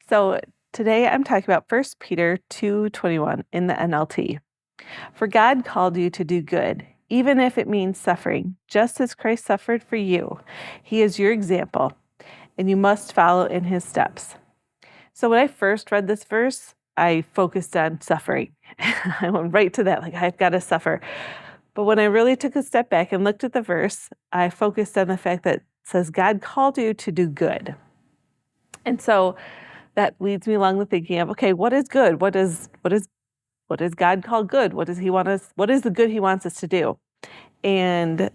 So today I'm talking about 1 Peter 2:21 in the NLT. For God called you to do good, even if it means suffering, just as Christ suffered for you. He is your example, and you must follow in his steps. So when I first read this verse, I focused on suffering. I went right to that, like, I've got to suffer. But when I really took a step back and looked at the verse, I focused on the fact that it says God called you to do good. And so that leads me along the thinking of, okay, what is good? What does God call good? What does he want us, what is the good he wants us to do? And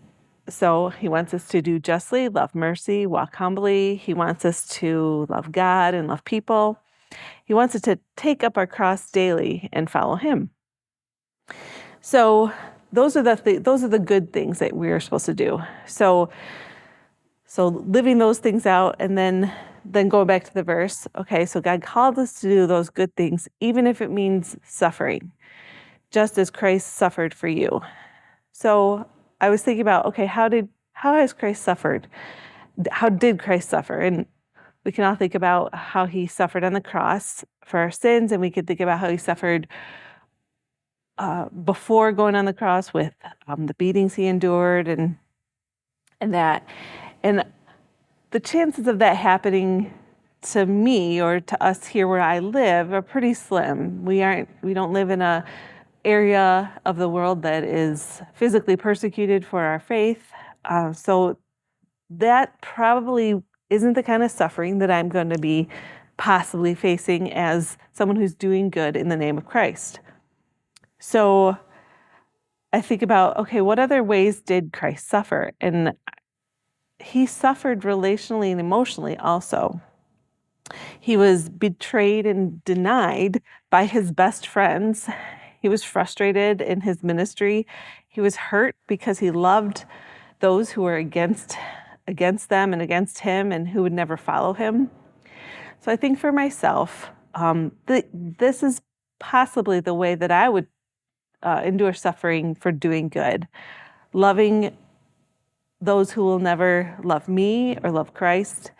so he wants us to do justly, love mercy, walk humbly. He wants us to love God and love people. He wants us to take up our cross daily and follow him. So those are the good things that we are supposed to do. So living those things out, and then going back to the verse. Okay, so God called us to do those good things, even if it means suffering, just as Christ suffered for you. So I was thinking about, okay, how has Christ suffered? How did Christ suffer? And we can all think about how he suffered on the cross for our sins, and we can think about how he suffered before going on the cross with the beatings he endured, and that. And the chances of that happening to me or to us here where I live are pretty slim. We don't live in a area of the world that is physically persecuted for our faith. So that probably isn't the kind of suffering that I'm going to be possibly facing as someone who's doing good in the name of Christ. So I think about, okay, what other ways did Christ suffer? And he suffered relationally and emotionally also. He was betrayed and denied by his best friends. He was frustrated in his ministry. He was hurt because he loved those who were against them and against him and who would never follow him. So I think for myself, this is possibly the way that I would endure suffering for doing good, loving those who will never love me or love Christ,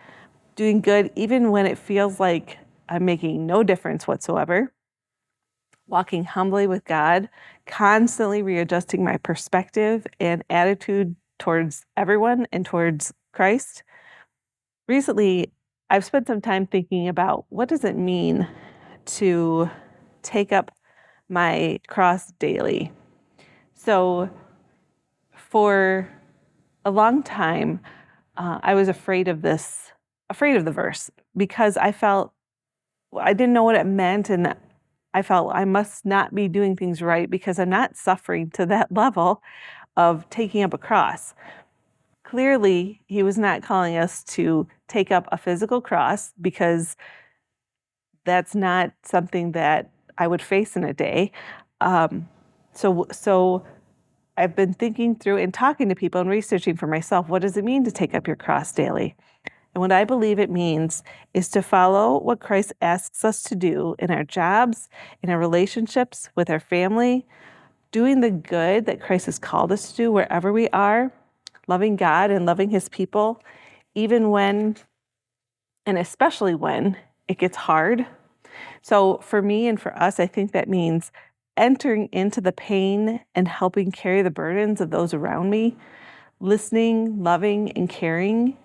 doing good even when it feels like I'm making no difference whatsoever, walking humbly with God, constantly readjusting my perspective and attitude towards everyone and towards Christ. Recently, I've spent some time thinking about, what does it mean to take up my cross daily? So for a long time, I was afraid of the verse, because I didn't know what it meant, and I felt I must not be doing things right because I'm not suffering to that level of taking up a cross. Clearly, he was not calling us to take up a physical cross, because that's not something that I would face in a day. So I've been thinking through and talking to people and researching for myself, what does it mean to take up your cross daily? And what I believe it means is to follow what Christ asks us to do in our jobs, in our relationships, with our family, doing the good that Christ has called us to do wherever we are, loving God and loving his people, even when, and especially when, it gets hard. So for me and for us, I think that means entering into the pain and helping carry the burdens of those around me, listening, loving, and caring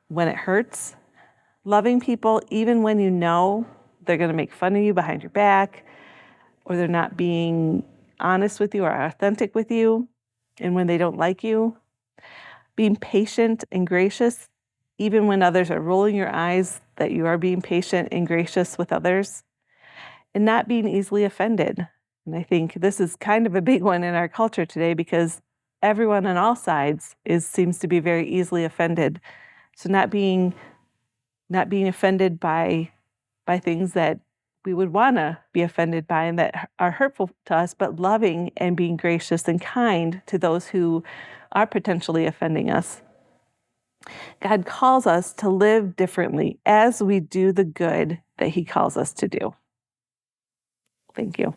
when it hurts, loving people even when you know they're going to make fun of you behind your back, or they're not being honest with you or authentic with you, and when they don't like you, being patient and gracious even when others are rolling your eyes that you are being patient and gracious with others, and not being easily offended. And I think this is kind of a big one in our culture today, because everyone on all sides seems to be very easily offended. So not being offended by things that we would want to be offended by and that are hurtful to us, but loving and being gracious and kind to those who are potentially offending us. God calls us to live differently as we do the good that he calls us to do. Thank you.